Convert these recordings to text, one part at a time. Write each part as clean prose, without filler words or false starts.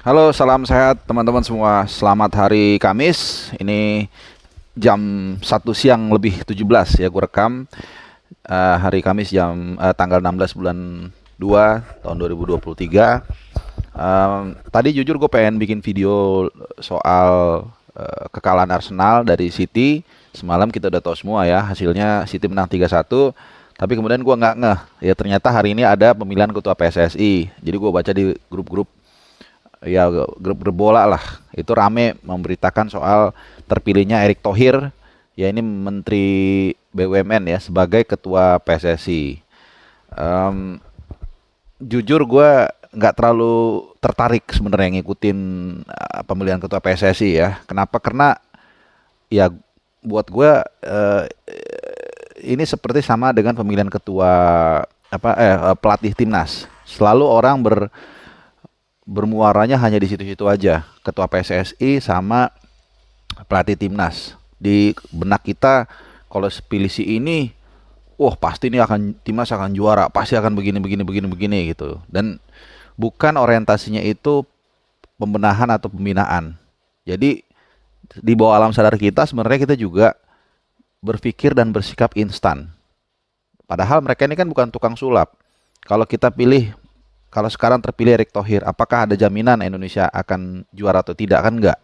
Halo, salam sehat teman-teman semua. Selamat hari Kamis. Ini jam 1 siang lebih 17 ya, gue rekam hari Kamis tanggal 16 bulan 2 tahun 2023. Tadi jujur gue pengen bikin video soal kekalahan Arsenal dari City. Semalam kita udah tahu semua ya, hasilnya City menang 3-1. Tapi kemudian gue nggak ngeh, ya ternyata hari ini ada pemilihan ketua PSSI. Jadi gue baca di grup-grup, ya grup bola lah, itu rame memberitakan soal terpilihnya Erick Thohir, ya ini Menteri BUMN ya, sebagai ketua PSSI. Em, Jujur gue nggak terlalu tertarik sebenarnya ngikutin pemilihan ketua PSSI ya. Kenapa? Karena ya buat gue ini seperti sama dengan pemilihan ketua pelatih timnas. Selalu orang bermuaranya hanya di situ-situ aja. Ketua PSSI sama pelatih timnas. Di benak kita kalau pilih si ini, wah pasti ini timnas akan juara, pasti akan begini begini begini begini gitu. Dan bukan orientasinya itu pembenahan atau pembinaan. Jadi di bawah alam sadar kita sebenarnya kita juga berpikir dan bersikap instan. Padahal mereka ini kan bukan tukang sulap. Kalau kita pilih, kalau sekarang terpilih Erick Thohir, apakah ada jaminan Indonesia akan juara atau tidak? Kan enggak.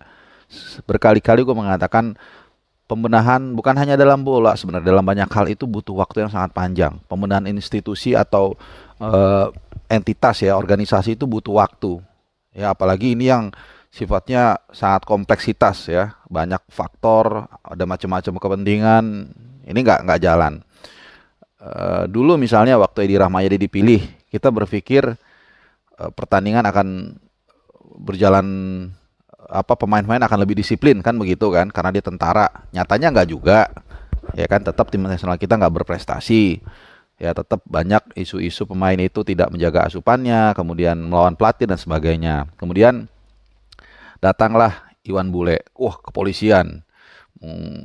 Berkali-kali gue mengatakan pembenahan bukan hanya dalam bola, sebenarnya dalam banyak hal itu butuh waktu yang sangat panjang. Pembenahan institusi atau eh, entitas ya, organisasi itu butuh waktu. Ya, apalagi ini yang sifatnya sangat kompleksitas ya, banyak faktor, ada macam-macam kepentingan. Ini nggak jalan. Dulu misalnya waktu Edi Rahmayadi dipilih, kita berpikir pertandingan akan berjalan, pemain-pemain akan lebih disiplin kan begitu kan, karena dia tentara. Nyatanya nggak juga, ya kan, tetap tim nasional kita nggak berprestasi. Ya tetap banyak isu-isu pemain itu tidak menjaga asupannya, kemudian melawan pelatih dan sebagainya. Kemudian datanglah Iwan Bule, wah kepolisian.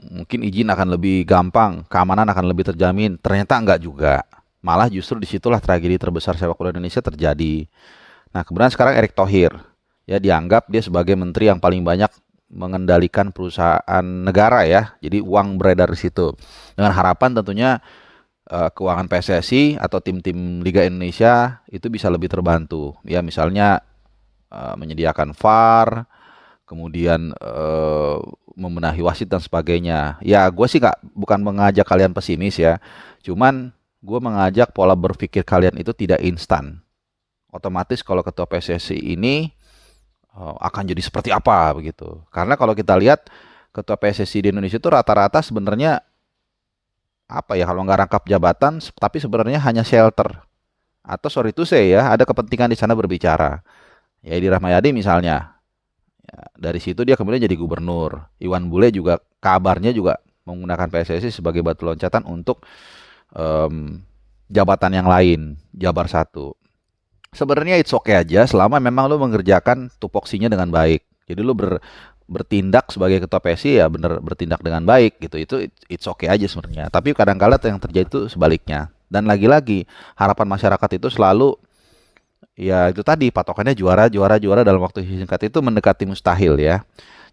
Mungkin izin akan lebih gampang, keamanan akan lebih terjamin. Ternyata enggak juga. Malah justru disitulah tragedi terbesar sepak bola Indonesia terjadi. Nah, kemudian sekarang Erick Thohir, ya dianggap dia sebagai menteri yang paling banyak mengendalikan perusahaan negara ya. Jadi uang beredar di situ. Dengan harapan tentunya keuangan PSSI atau tim-tim Liga Indonesia itu bisa lebih terbantu. Ya misalnya menyediakan VAR, kemudian membenahi wasit dan sebagainya. Ya gue sih bukan mengajak kalian pesimis ya. Cuman gue mengajak pola berpikir kalian itu tidak instan. Otomatis kalau ketua PSSI ini akan jadi seperti apa begitu. Karena kalau kita lihat ketua PSSI di Indonesia itu rata-rata sebenarnya apa ya, kalau nggak rangkap jabatan, tapi sebenarnya hanya shelter. Atau sorry to say ya, ada kepentingan di sana berbicara. Ya Edi Rahmayadi misalnya, ya, dari situ dia kemudian jadi gubernur. Iwan Bule juga kabarnya juga menggunakan PSSI sebagai batu loncatan untuk em, jabatan yang lain, Jabar satu. Sebenarnya it's okay aja selama memang lu mengerjakan tupoksinya dengan baik. Jadi lu bertindak sebagai ketua PSI ya bener bertindak dengan baik gitu. Itu it's okay aja sebenarnya. Tapi kadang-kala yang terjadi itu sebaliknya. Dan lagi-lagi harapan masyarakat itu selalu, ya itu tadi patokannya juara juara juara dalam waktu singkat itu mendekati mustahil ya.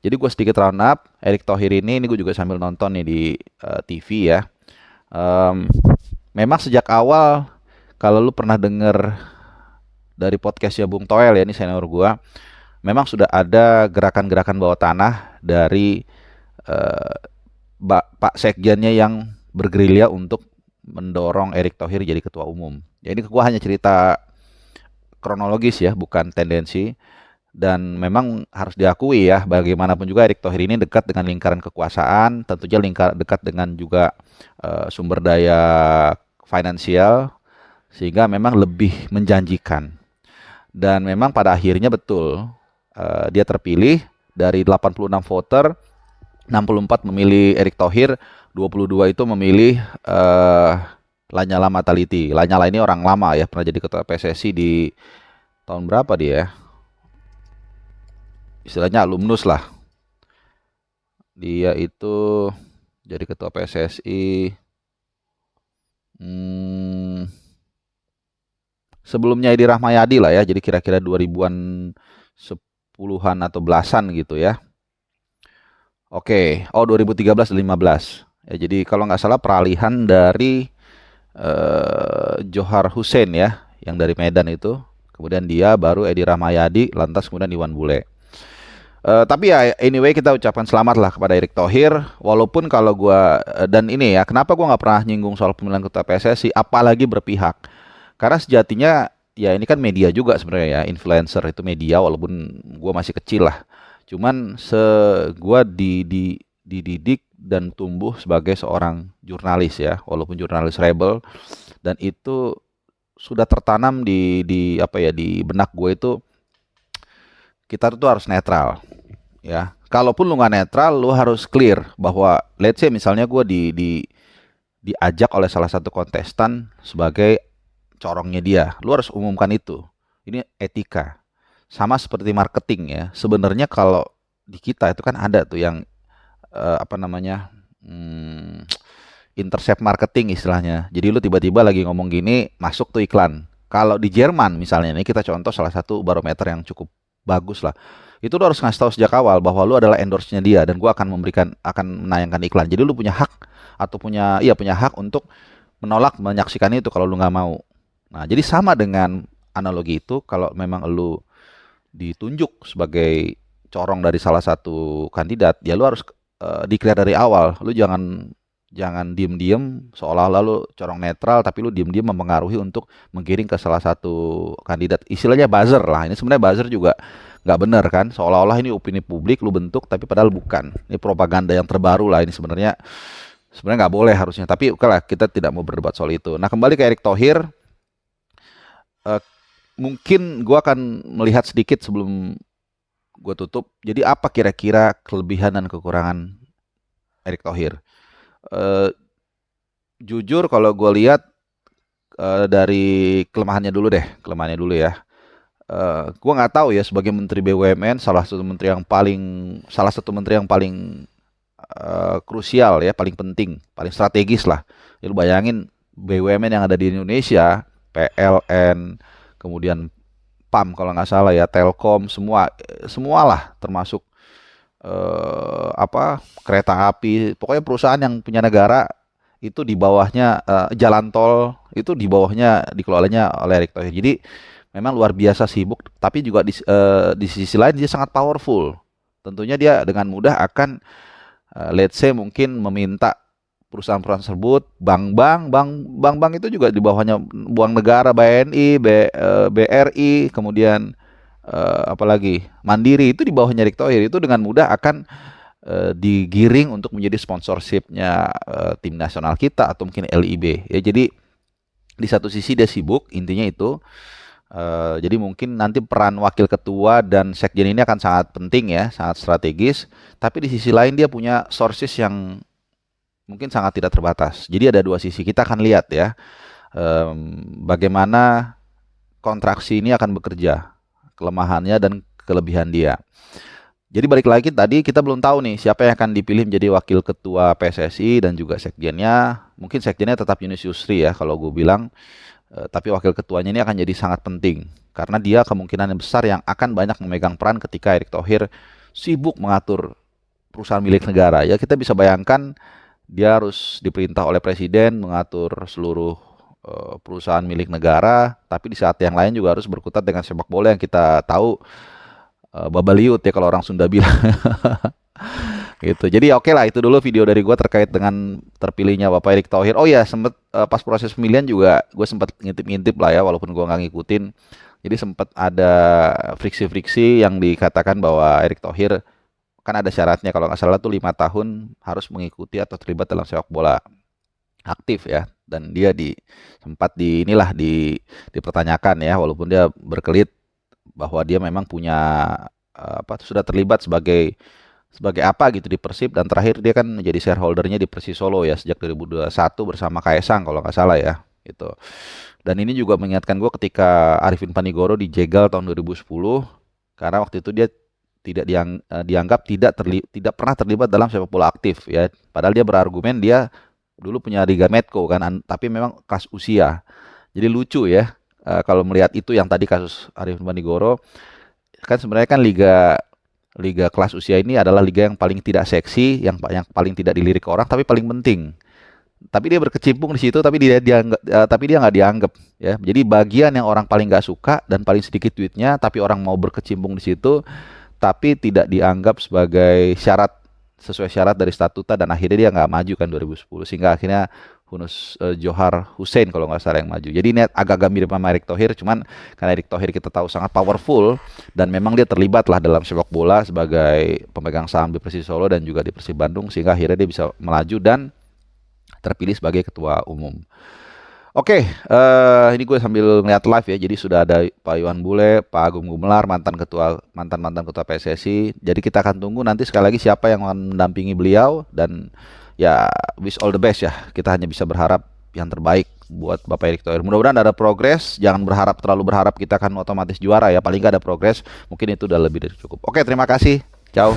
Jadi gue sedikit round up Erick Thohir ini gue juga sambil nonton nih di TV ya. Em, Memang sejak awal, kalau lu pernah denger dari podcastnya Bung Toel ya, ini senior gua, memang sudah ada gerakan-gerakan bawah tanah dari eh, Pak Sekjennya yang bergerilya untuk mendorong Erick Thohir jadi ketua umum. Ya ini gua hanya cerita kronologis ya, bukan tendensi. Dan memang harus diakui ya, bagaimanapun juga Erick Thohir ini dekat dengan lingkaran kekuasaan, tentunya dekat dengan juga sumber daya finansial, sehingga memang lebih menjanjikan. Dan memang pada akhirnya betul, dia terpilih dari 86 voter, 64 memilih Erick Thohir, 22 itu memilih Lanyala Mataliti. Lanyala ini orang lama ya, pernah jadi ketua PSSI di tahun berapa dia ya? Istilahnya alumnus lah. Dia itu jadi ketua PSSI hmm, sebelumnya Edi Rahmayadi lah ya. Jadi kira-kira 2000-an puluhan atau belasan gitu ya. Oke, oh 2013 dan 15. Ya, jadi kalau nggak salah peralihan dari Johar Hussein ya, yang dari Medan itu. Kemudian dia baru Edi Rahmayadi, lantas kemudian Iwan Bule. Tapi ya anyway kita ucapkan selamat lah kepada Erick Thohir. Walaupun kalau gua dan ini ya, kenapa gua nggak pernah nyinggung soal pemilihan ketua PSSI, apalagi berpihak. Karena sejatinya ya ini kan media juga sebenarnya ya, influencer itu media walaupun gua masih kecil lah. Cuman gua dididik dan tumbuh sebagai seorang jurnalis ya, walaupun jurnalis rebel, dan itu sudah tertanam di apa ya, di benak gue itu kita tuh harus netral ya. Kalaupun lu nggak netral, lu harus clear bahwa let's say misalnya gue diajak oleh salah satu kontestan sebagai corongnya dia, lu harus umumkan itu. Ini etika. Sama seperti marketing ya. Sebenarnya kalau di kita itu kan ada tuh yang apa namanya, intercept marketing istilahnya. Jadi lu tiba-tiba lagi ngomong gini, masuk tuh iklan. Kalau di Jerman misalnya, ini kita contoh salah satu barometer yang cukup bagus lah. Itu lu harus ngasih tahu sejak awal bahwa lu adalah endorse-nya dia dan gua akan menayangkan iklan. Jadi lu punya hak atau punya hak untuk menolak menyaksikan itu kalau lu nggak mau. Nah, jadi sama dengan analogi itu, kalau memang lu ditunjuk sebagai corong dari salah satu kandidat, ya lu harus declare dari awal. Lu jangan diem-diem seolah-olah lu corong netral, tapi lu diem-diem mempengaruhi untuk menggiring ke salah satu kandidat. Istilahnya buzzer lah. Ini sebenarnya buzzer juga nggak benar kan. Seolah-olah ini opini publik lu bentuk, tapi padahal bukan. Ini propaganda yang terbaru lah. Ini sebenarnya nggak boleh harusnya. Tapi oke lah, kita tidak mau berdebat soal itu. Nah, kembali ke Erick Thohir. Mungkin gue akan melihat sedikit sebelum gue tutup. Jadi apa kira-kira kelebihan dan kekurangan Erick Thohir? Jujur kalau gue lihat dari kelemahannya dulu ya. Gue nggak tahu ya, sebagai Menteri BUMN, salah satu menteri yang paling krusial ya, paling penting, paling strategis lah. Ya, lu bayangin BUMN yang ada di Indonesia, PLN, kemudian PAM kalau nggak salah ya, Telkom, semualah termasuk kereta api, pokoknya perusahaan yang punya negara itu di bawahnya, jalan tol itu di bawahnya dikelolanya oleh Erick Thohir. Jadi memang luar biasa sibuk, tapi juga di sisi lain dia sangat powerful. Tentunya dia dengan mudah akan let's say mungkin meminta perusahaan-perusahaan tersebut, bank itu juga di bawahnya, Bank Negara, BNI, BRI, kemudian apalagi Mandiri itu di bawahnya Erick Thohir. Itu dengan mudah akan digiring untuk menjadi sponsorshipnya tim nasional kita atau mungkin LIB ya. Jadi di satu sisi dia sibuk, intinya itu. Jadi mungkin nanti peran wakil ketua dan sekjen ini akan sangat penting ya, sangat strategis. Tapi di sisi lain dia punya sources yang mungkin sangat tidak terbatas. Jadi ada dua sisi. Kita akan lihat ya, bagaimana kontraksi ini akan bekerja, kelemahannya dan kelebihan dia. Jadi balik lagi tadi, kita belum tahu nih siapa yang akan dipilih menjadi wakil ketua PSSI dan juga sekjennya. Mungkin sekjennya tetap Yunus Yusri ya kalau gue bilang. Tapi wakil ketuanya ini akan jadi sangat penting karena dia kemungkinan yang besar yang akan banyak memegang peran ketika Erick Thohir sibuk mengatur perusahaan milik negara. Ya, kita bisa bayangkan dia harus diperintah oleh presiden mengatur seluruh perusahaan milik negara, tapi di saat yang lain juga harus berkutat dengan sepak bola yang kita tahu babaliut ya kalau orang Sunda bilang. Gitu. Jadi oke lah, itu dulu video dari gue terkait dengan terpilihnya Bapak Erick Thohir. Oh ya, sempet pas proses pemilihan juga gue sempat ngintip-ngintip lah ya, walaupun gue nggak ngikutin. Jadi sempat ada friksi-friksi yang dikatakan bahwa Erick Thohir kan ada syaratnya kalau nggak salah tuh 5 tahun harus mengikuti atau terlibat dalam sepak bola aktif ya. Dan dia sempat dipertanyakan ya, walaupun dia berkelit bahwa dia memang punya sudah terlibat sebagai apa gitu di Persib, dan terakhir dia kan menjadi shareholdernya di Persis Solo ya sejak 2021 bersama Kaesang kalau nggak salah ya itu. Dan ini juga mengingatkan gue ketika Arifin Panigoro dijegal tahun 2010 karena waktu itu dia dianggap tidak pernah terlibat dalam sepak bola aktif ya. Padahal dia berargumen dia dulu punya Liga Medco kan, tapi memang kelas usia. Jadi lucu ya kalau melihat itu yang tadi kasus Arifin Panigoro. kan sebenarnya kan liga liga kelas usia ini adalah liga yang paling tidak seksi, yang paling tidak dilirik orang, tapi paling penting. Tapi dia berkecimpung di situ, tapi dia nggak dianggap, ya. Jadi bagian yang orang paling nggak suka dan paling sedikit duitnya, tapi orang mau berkecimpung di situ, tapi tidak dianggap sebagai sesuai syarat dari statuta, dan akhirnya dia nggak maju kan 2010, sehingga akhirnya Johar Hussein kalau nggak salah yang maju. Jadi ini agak-agak mirip sama Erick Thohir, cuman karena Erick Thohir kita tahu sangat powerful dan memang dia terlibat lah dalam sepak bola sebagai pemegang saham di Persis Solo dan juga di Persib Bandung, sehingga akhirnya dia bisa melaju dan terpilih sebagai ketua umum. Oke, ini gue sambil ngeliat live ya. Jadi sudah ada Pak Iwan Bule, Pak Agung Gumelar, mantan ketua PSSI. Jadi kita akan tunggu nanti sekali lagi siapa yang akan mendampingi beliau, dan ya wish all the best ya. Kita hanya bisa berharap yang terbaik buat Bapak Erick Thohir. Mudah-mudahan ada progres. Jangan terlalu berharap kita akan otomatis juara ya. Paling nggak ada progres. Mungkin itu udah lebih dari cukup. Oke, terima kasih. Ciao.